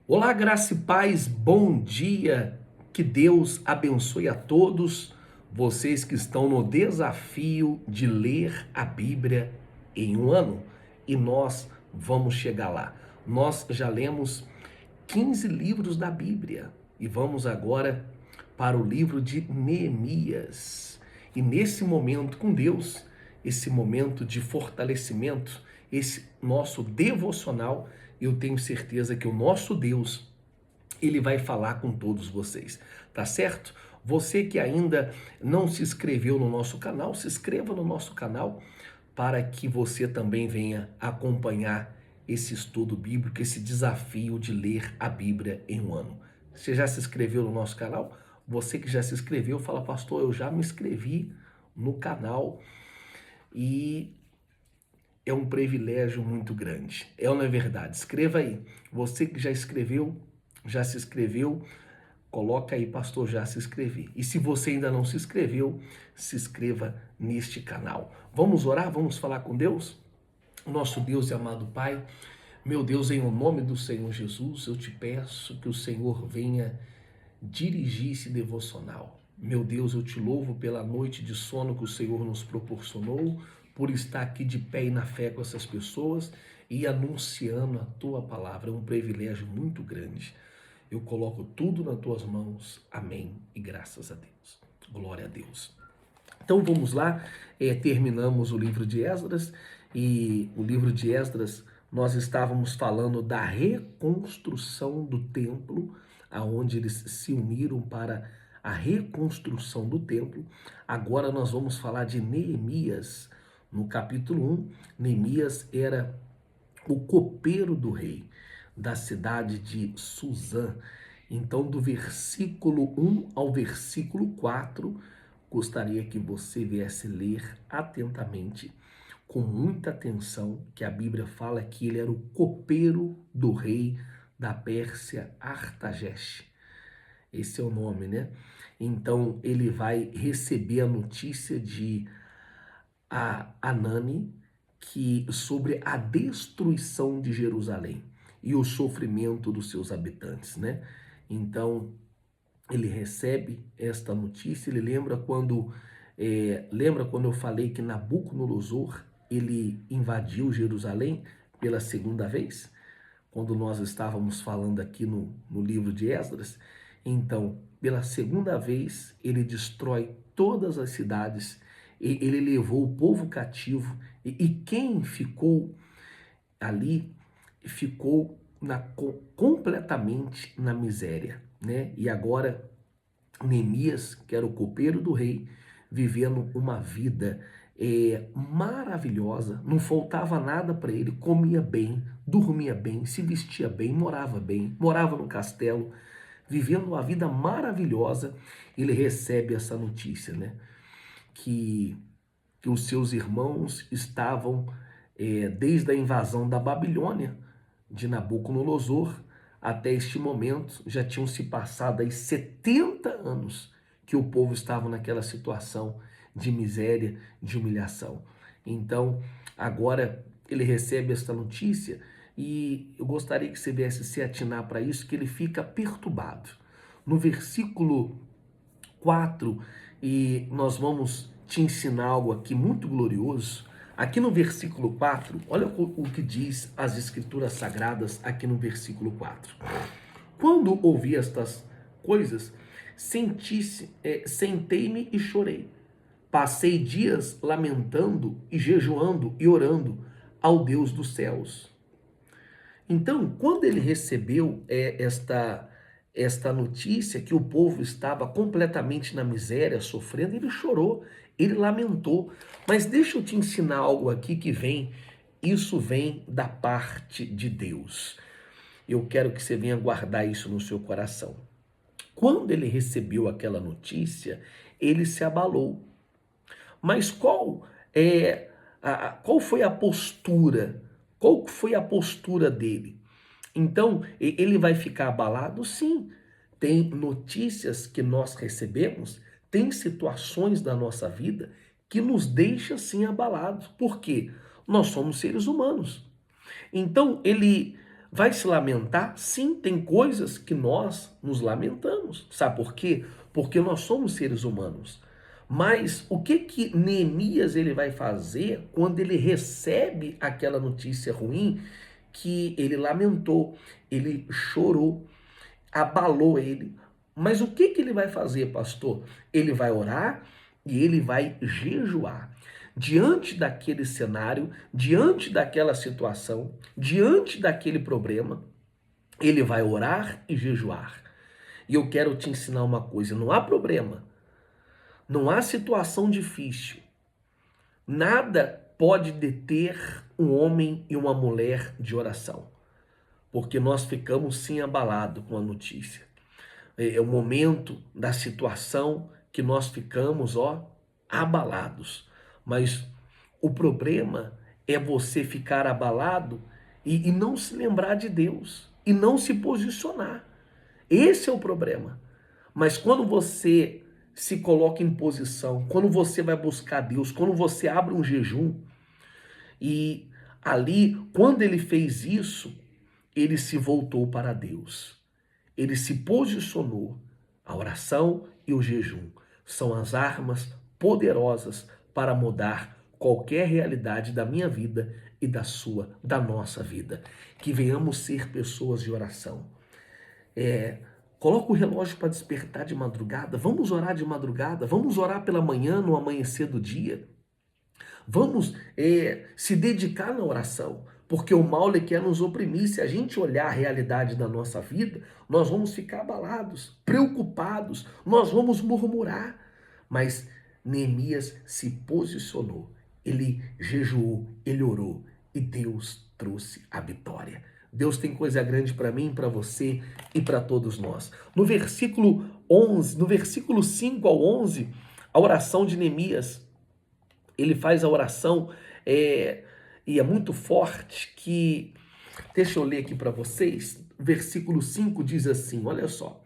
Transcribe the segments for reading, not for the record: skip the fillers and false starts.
Olá, graça e paz, bom dia. Que Deus abençoe a todos vocês que estão no desafio de ler a Bíblia em um ano. E nós vamos chegar lá. Nós já lemos 15 livros da Bíblia e vamos agora para o livro de Neemias. E nesse momento com Deus, esse momento de fortalecimento, esse nosso devocional, eu tenho certeza que o nosso Deus, ele vai falar com todos vocês, tá certo? Você que ainda não se inscreveu no nosso canal, se inscreva no nosso canal para que você também venha acompanhar esse estudo bíblico, esse desafio de ler a Bíblia em um ano. Você já se inscreveu no nosso canal? Você que já se inscreveu, fala, pastor, eu já me inscrevi no canal e é um privilégio muito grande. É ou não é verdade? Escreva aí. Você que já escreveu, já se inscreveu, coloca aí, pastor, já se inscrevi. E se você ainda não se inscreveu, se inscreva neste canal. Vamos orar? Vamos falar com Deus? Nosso Deus e amado Pai, meu Deus, em o nome do Senhor Jesus, eu te peço que o Senhor venha dirigir esse devocional. Meu Deus, eu te louvo pela noite de sono que o Senhor nos proporcionou, por estar aqui de pé e na fé com essas pessoas e anunciando a tua palavra. É um privilégio muito grande. Eu coloco tudo nas tuas mãos. Amém. E graças a Deus. Glória a Deus. Então vamos lá, terminamos o livro de Esdras e o livro de Esdras nós estávamos falando da reconstrução do templo, aonde eles se uniram para a reconstrução do templo. Agora nós vamos falar de Neemias. No capítulo 1, Neemias era o copeiro do rei da cidade de Suzã. Então, do versículo 1 ao versículo 4, gostaria que você viesse ler atentamente, com muita atenção, que a Bíblia fala que ele era o copeiro do rei da Pérsia, Artaxerxes. Esse é o nome, né? Então, ele vai receber a notícia de Anani, que sobre a destruição de Jerusalém e o sofrimento dos seus habitantes, né? Então, ele recebe esta notícia, ele lembra quando eu falei que Nabucodonosor ele invadiu Jerusalém pela segunda vez? Quando nós estávamos falando aqui no livro de Esdras, então, pela segunda vez, ele destrói todas as cidades, ele levou o povo cativo, e quem ficou ali ficou completamente na miséria, né? E agora Neemias, que era o copeiro do rei, vivendo uma vida maravilhosa, não faltava nada para ele, comia bem, dormia bem, se vestia bem, morava no castelo, vivendo uma vida maravilhosa. Ele recebe essa notícia, né? Que os seus irmãos estavam, desde a invasão da Babilônia, de Nabucodonosor, até este momento, já tinham se passado aí 70 anos que o povo estava naquela situação de miséria, de humilhação. Então, agora ele recebe esta notícia e eu gostaria que você viesse se atinar para isso, que ele fica perturbado. No versículo 4, e nós vamos te ensinar algo aqui muito glorioso. Aqui no versículo 4, olha o que diz as escrituras sagradas aqui no versículo 4. Quando ouvi estas coisas, sentei-me e chorei. Passei dias lamentando e jejuando e orando ao Deus dos céus. Então, quando ele recebeu esta notícia que o povo estava completamente na miséria, sofrendo, ele chorou, ele lamentou. Mas deixa eu te ensinar algo aqui isso vem da parte de Deus. Eu quero que você venha guardar isso no seu coração. Quando ele recebeu aquela notícia, ele se abalou. Mas qual foi a postura? Qual foi a postura dele? Então, ele vai ficar abalado? Sim. Tem notícias que nós recebemos, tem situações da nossa vida que nos deixa assim abalados. Por quê? Nós somos seres humanos. Então, ele Vai se lamentar? Sim, tem coisas que nós nos lamentamos. Sabe por quê? Porque nós somos seres humanos. Mas o que que Neemias ele vai fazer quando ele recebe aquela notícia ruim que ele lamentou, ele chorou, abalou ele? Mas o que que ele vai fazer, pastor? Ele vai orar e ele vai jejuar. Diante daquele cenário, diante daquela situação, diante daquele problema, ele vai orar e jejuar. E eu quero te ensinar uma coisa: não há problema, não há situação difícil, nada pode deter um homem e uma mulher de oração, porque nós ficamos sim abalados com a notícia. É o momento da situação que nós ficamos, abalados. Mas o problema é você ficar abalado e não se lembrar de Deus e não se posicionar. Esse é o problema. Mas quando você se coloca em posição, quando você vai buscar Deus, quando você abre um jejum, e ali, quando ele fez isso, ele se voltou para Deus. Ele se posicionou. A oração e o jejum são as armas poderosas para mudar qualquer realidade da minha vida e da sua, da nossa vida. Que venhamos ser pessoas de oração. Coloca o relógio para despertar de madrugada. Vamos orar de madrugada. Vamos orar pela manhã, no amanhecer do dia. Vamos se dedicar na oração, porque o mal ele quer nos oprimir. Se a gente olhar a realidade da nossa vida, nós vamos ficar abalados, preocupados, nós vamos murmurar. Mas Neemias se posicionou, ele jejuou, ele orou e Deus trouxe a vitória. Deus tem coisa grande para mim, para você e para todos nós. No versículo 11, no versículo 5 ao 11, a oração de Neemias, ele faz a oração e é muito forte que, deixa eu ler aqui para vocês, versículo 5 diz assim, olha só,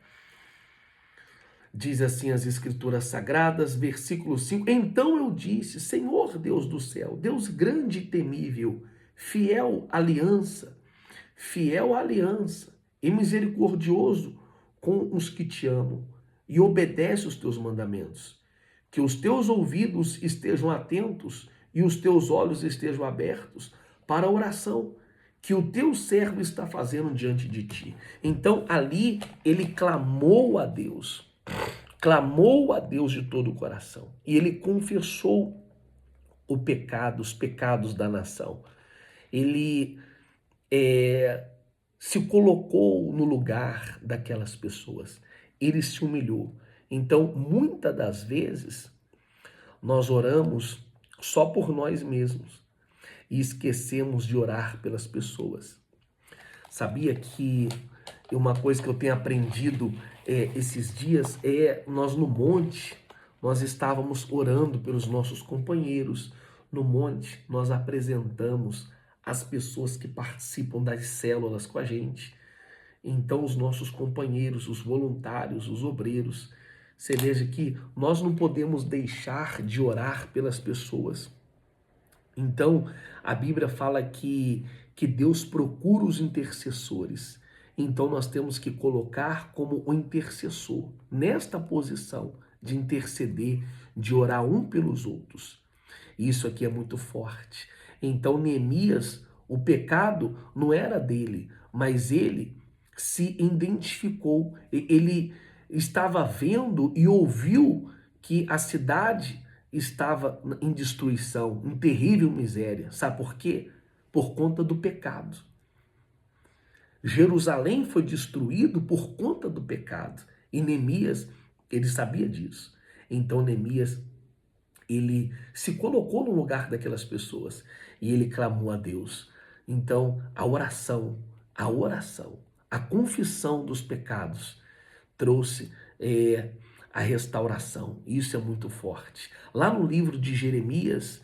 diz assim as escrituras sagradas, versículo 5, então eu disse, Senhor Deus do céu, Deus grande e temível, fiel à aliança e misericordioso com os que te amam e obedece os teus mandamentos. Que os teus ouvidos estejam atentos e os teus olhos estejam abertos para a oração que o teu servo está fazendo diante de ti. Então ali ele clamou a Deus de todo o coração e ele confessou os pecados da nação. Ele se colocou no lugar daquelas pessoas, ele se humilhou. Então, muitas das vezes, nós oramos só por nós mesmos e esquecemos de orar pelas pessoas. Sabia que uma coisa que eu tenho aprendido esses dias nós no monte, nós estávamos orando pelos nossos companheiros. No monte, nós apresentamos as pessoas que participam das células com a gente. Então, os nossos companheiros, os voluntários, os obreiros. Você veja que nós não podemos deixar de orar pelas pessoas. Então, a Bíblia fala que Deus procura os intercessores. Então, nós temos que colocar como o intercessor, nesta posição de interceder, de orar um pelos outros. Isso aqui é muito forte. Então, Neemias, o pecado não era dele, mas ele se identificou, ele estava vendo e ouviu que a cidade estava em destruição, em terrível miséria. Sabe por quê? Por conta do pecado. Jerusalém foi destruído por conta do pecado. E Neemias, ele sabia disso. Então Neemias, ele se colocou no lugar daquelas pessoas e ele clamou a Deus. Então a oração, a confissão dos pecados trouxe a restauração. Isso é muito forte. Lá no livro de Jeremias,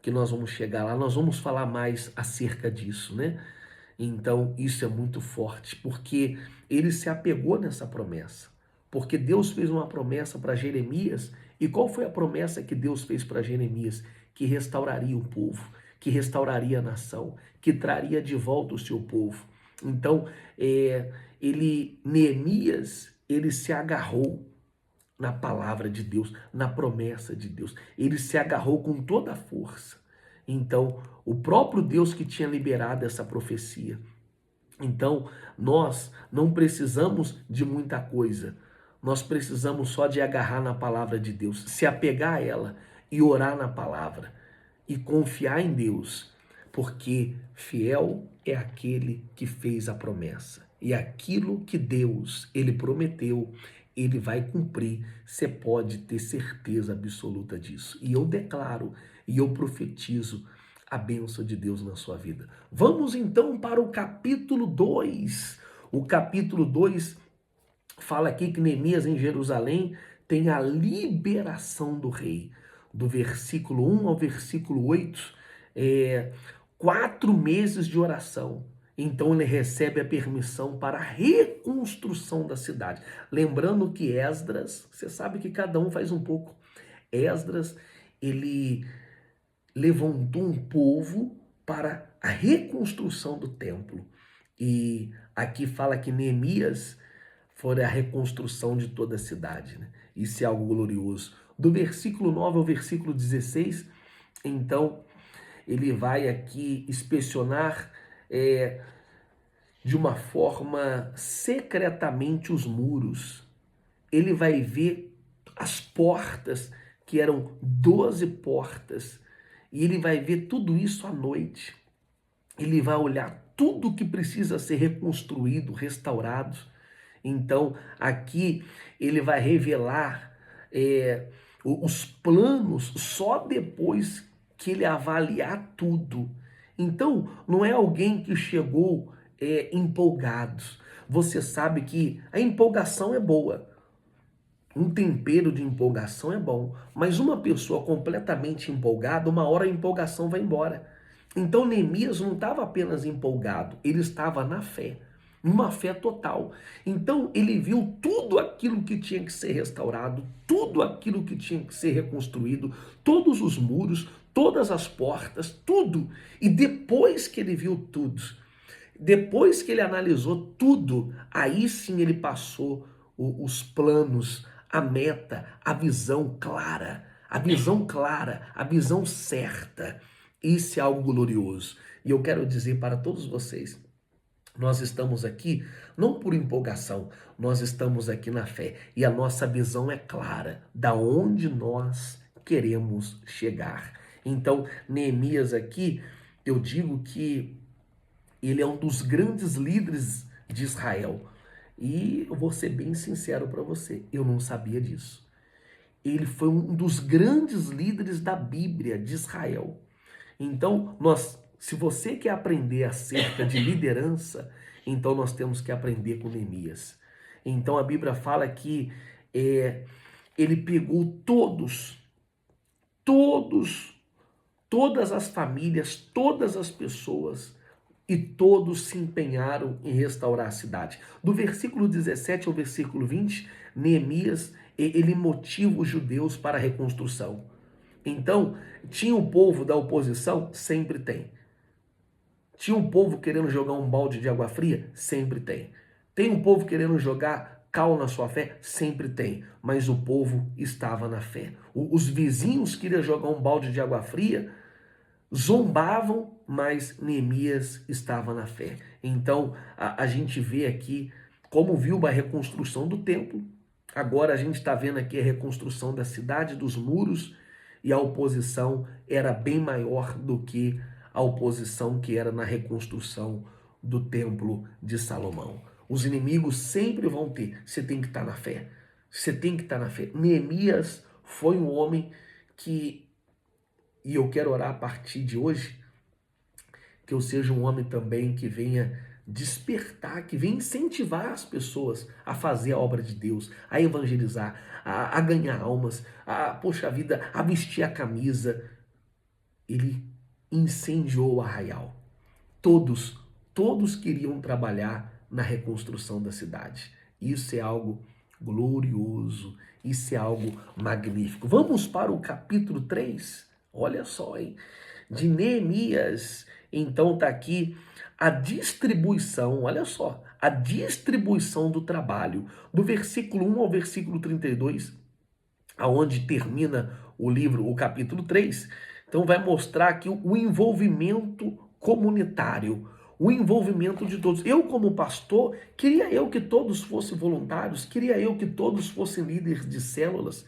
que nós vamos chegar lá, nós vamos falar mais acerca disso, né? Então, isso é muito forte, porque ele se apegou nessa promessa. Porque Deus fez uma promessa para Jeremias, e qual foi a promessa que Deus fez para Jeremias? Que restauraria o povo, que restauraria a nação, que traria de volta o seu povo. Então, Neemias, ele se agarrou na palavra de Deus, na promessa de Deus. Ele se agarrou com toda a força. Então, o próprio Deus que tinha liberado essa profecia. Então, nós não precisamos de muita coisa. Nós precisamos só de agarrar na palavra de Deus, se apegar a ela e orar na palavra e confiar em Deus, porque fiel é aquele que fez a promessa. E aquilo que Deus, ele prometeu, ele vai cumprir. Você pode ter certeza absoluta disso. E eu declaro e eu profetizo a bênção de Deus na sua vida. Vamos então para o capítulo 2. O capítulo 2 fala aqui que Neemias em Jerusalém tem a liberação do rei. Do versículo 1 ao versículo 8, 4 meses de oração. Então ele recebe a permissão para a reconstrução da cidade. Lembrando que Esdras, você sabe que cada um faz um pouco. Esdras, ele levantou um povo para a reconstrução do templo. E aqui fala que Neemias foi a reconstrução de toda a cidade, né? Isso é algo glorioso. Do versículo 9 ao versículo 16, então, ele vai aqui inspecionar de uma forma secretamente os muros. Ele vai ver as portas, que eram 12 portas, e ele vai ver tudo isso à noite. Ele vai olhar tudo que precisa ser reconstruído, restaurado. Então, aqui ele vai revelar os planos só depois que ele avaliar tudo. Então, não é alguém que chegou empolgado. Você sabe que a empolgação é boa. Um tempero de empolgação é bom, mas uma pessoa completamente empolgada, uma hora a empolgação vai embora. Então Neemias não estava apenas empolgado, ele estava na fé, uma fé total. Então ele viu tudo aquilo que tinha que ser restaurado, tudo aquilo que tinha que ser reconstruído, todos os muros, todas as portas, tudo. E depois que ele viu tudo, depois que ele analisou tudo, aí sim ele passou os planos, a meta, a visão clara, a visão certa. Isso é algo glorioso. E eu quero dizer para todos vocês, nós estamos aqui não por empolgação, nós estamos aqui na fé. E a nossa visão é clara, da onde nós queremos chegar. Então, Neemias aqui, eu digo que ele é um dos grandes líderes de Israel. E eu vou ser bem sincero para você, eu não sabia disso. Ele foi um dos grandes líderes da Bíblia de Israel. Então, se você quer aprender acerca de liderança, então nós temos que aprender com Neemias. Então a Bíblia fala que ele pegou todas as famílias, todas as pessoas, e todos se empenharam em restaurar a cidade. Do versículo 17 ao versículo 20, Neemias, ele motiva os judeus para a reconstrução. Então, tinha o povo da oposição? Sempre tem. Tinha um povo querendo jogar um balde de água fria? Sempre tem. Tem um povo querendo jogar cal na sua fé? Sempre tem. Mas o povo estava na fé. Os vizinhos queriam jogar um balde de água fria, zombavam, mas Neemias estava na fé. Então, a gente vê aqui como viu a reconstrução do templo. Agora a gente está vendo aqui a reconstrução da cidade, dos muros, e a oposição era bem maior do que a oposição que era na reconstrução do templo de Salomão. Os inimigos sempre vão ter, você tem que estar na fé, você tem que estar na fé. Neemias foi um homem que, e eu quero orar a partir de hoje, que eu seja um homem também que venha despertar, que venha incentivar as pessoas a fazer a obra de Deus, a evangelizar, a ganhar almas, poxa vida, a vestir a camisa. Ele incendiou o arraial. Todos queriam trabalhar na reconstrução da cidade. Isso é algo glorioso, isso é algo magnífico. Vamos para o capítulo 3. Olha só, hein? De Neemias. Então está aqui a distribuição, olha só, a distribuição do trabalho, do versículo 1 ao versículo 32, aonde termina o livro, o capítulo 3. Então vai mostrar aqui o envolvimento comunitário, o envolvimento de todos. Eu, como pastor, queria eu que todos fossem voluntários, queria eu que todos fossem líderes de células,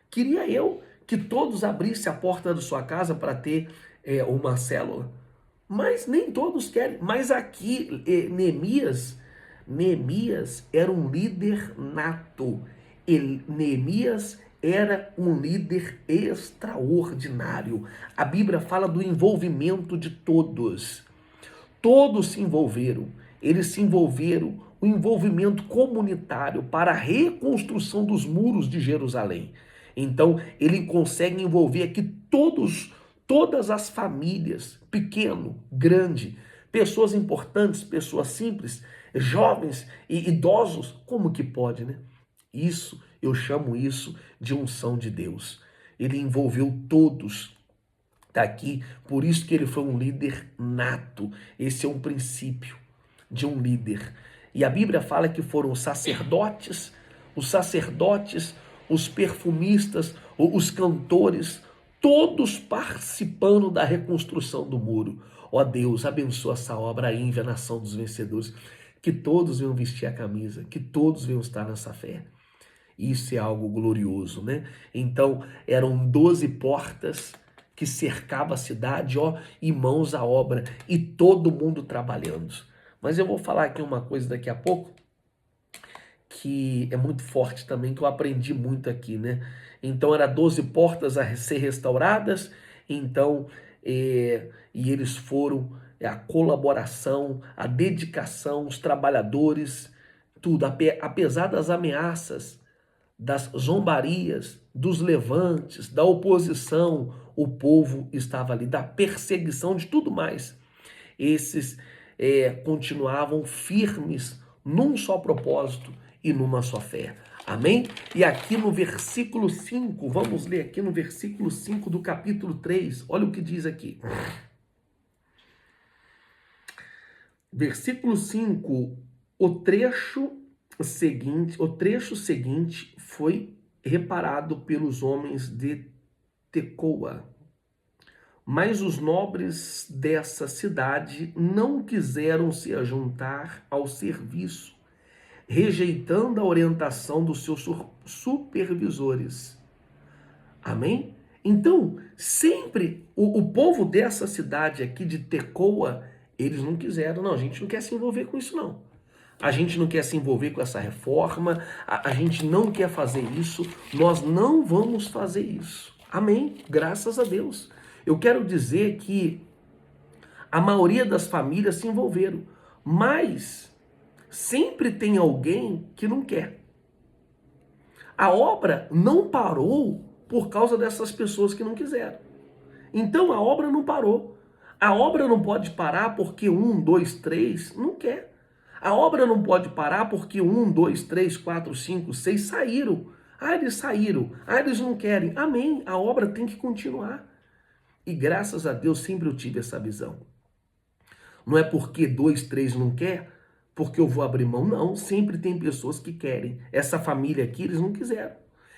queria eu que todos abrissem a porta da sua casa para ter uma célula. Mas nem todos querem. Mas aqui, Neemias era um líder nato. Neemias era um líder extraordinário. A Bíblia fala do envolvimento de todos. Todos se envolveram. Eles se envolveram, o envolvimento comunitário para a reconstrução dos muros de Jerusalém. Então, ele consegue envolver aqui todas as famílias, pequeno, grande, pessoas importantes, pessoas simples, jovens e idosos. Como que pode, né? Isso, eu chamo isso de unção de Deus. Ele envolveu todos. Está aqui, por isso que ele foi um líder nato. Esse é um princípio de um líder. E a Bíblia fala que foram os sacerdotes, os perfumistas, os cantores, todos participando da reconstrução do muro. Ó Deus, abençoa essa obra aí, Envia a Nação dos Vencedores, que todos venham vestir a camisa, que todos venham estar nessa fé. Isso é algo glorioso, né? Então, eram 12 portas que cercava a cidade, ó, e mãos à obra, e todo mundo trabalhando. Mas eu vou falar aqui uma coisa daqui a pouco, que é muito forte também, que eu aprendi muito aqui, né? Então, era 12 portas a ser restauradas, então, e eles foram, a colaboração, a dedicação, os trabalhadores, tudo, apesar das ameaças, das zombarias, dos levantes, da oposição, o povo estava ali, da perseguição, de tudo mais. Esses continuavam firmes num só propósito e numa só fé. Amém? E aqui no versículo 5, vamos ler aqui no versículo 5 do capítulo 3, olha o que diz aqui. Versículo 5, o trecho seguinte foi reparado pelos homens de Tecoa. Mas os nobres dessa cidade não quiseram se ajuntar ao serviço, rejeitando a orientação dos seus supervisores. Amém? Então, sempre o povo dessa cidade aqui de Tecoa, eles não quiseram, não, a gente não quer se envolver com isso não. A gente não quer se envolver com essa reforma, a gente não quer fazer isso, nós não vamos fazer isso. Amém? Graças a Deus. Eu quero dizer que a maioria das famílias se envolveram, mas sempre tem alguém que não quer. A obra não parou por causa dessas pessoas que não quiseram. Então a obra não parou. A obra não pode parar porque 1, 2, 3 não quer. A obra não pode parar porque 1, 2, 3, 4, 5, 6 saíram. Ah, eles saíram. Ah, eles não querem. Amém. A obra tem que continuar. E graças a Deus sempre eu tive essa visão. Não é porque 2, 3 não quer, porque eu vou abrir mão. Não, sempre tem pessoas que querem. Essa família aqui, eles não quiseram.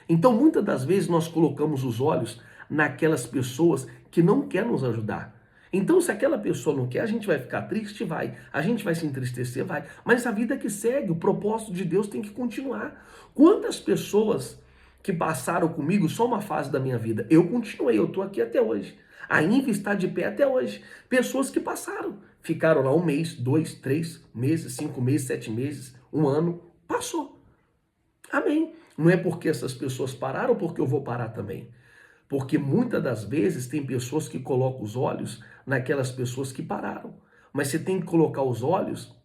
Então, muitas das vezes nós colocamos os olhos naquelas pessoas que não querem nos ajudar. Então, se aquela pessoa não quer, a gente vai ficar triste? Vai. A gente vai se entristecer? Vai. Mas a vida que segue, o propósito de Deus tem que continuar. Quantas pessoas que passaram comigo só uma fase da minha vida? Eu continuei, eu estou aqui até hoje. A Envia está de pé até hoje. Pessoas que passaram, ficaram lá 1 mês, 2, 3 meses, 5 meses, 7 meses, 1 ano, passou. Amém. Não é porque essas pessoas pararam, porque eu vou parar também. Porque muitas das vezes tem pessoas que colocam os olhos naquelas pessoas que pararam. Mas você tem que colocar os olhos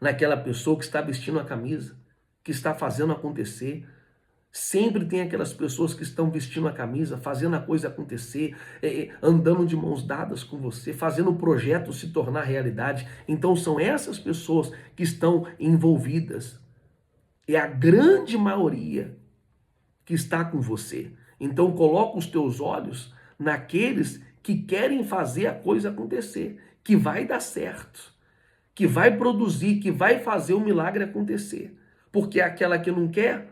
naquela pessoa que está vestindo a camisa, que está fazendo acontecer. Sempre tem aquelas pessoas que estão vestindo a camisa, fazendo a coisa acontecer, andando de mãos dadas com você, fazendo o projeto se tornar realidade. Então são essas pessoas que estão envolvidas. É a grande maioria que está com você. Então coloca os teus olhos naqueles que querem fazer a coisa acontecer, que vai dar certo, que vai produzir, que vai fazer o milagre acontecer. Porque aquela que não quer,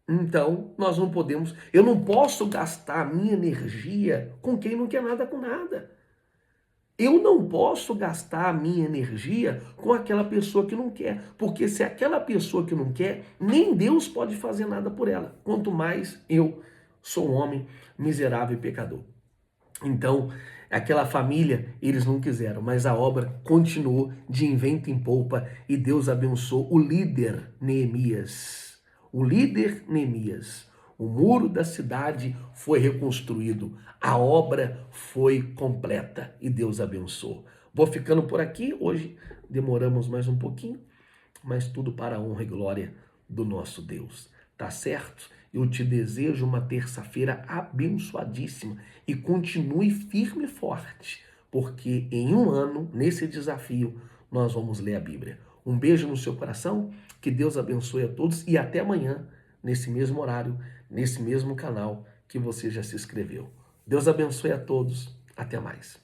então nós não podemos, eu não posso gastar a minha energia com quem não quer nada com nada. Eu não posso gastar a minha energia com aquela pessoa que não quer, porque se aquela pessoa que não quer, nem Deus pode fazer nada por ela, quanto mais eu sou um homem miserável e pecador. Então, aquela família, eles não quiseram, mas a obra continuou de invento em polpa e Deus abençoou o líder Neemias. O líder Neemias. O muro da cidade foi reconstruído, a obra foi completa e Deus abençoou. Vou ficando por aqui, hoje demoramos mais um pouquinho, mas tudo para a honra e glória do nosso Deus. Tá certo? Eu te desejo uma terça-feira abençoadíssima e continue firme e forte, porque em um ano, nesse desafio, nós vamos ler a Bíblia. Um beijo no seu coração, que Deus abençoe a todos e até amanhã, nesse mesmo horário, nesse mesmo canal que você já se inscreveu. Deus abençoe a todos. Até mais.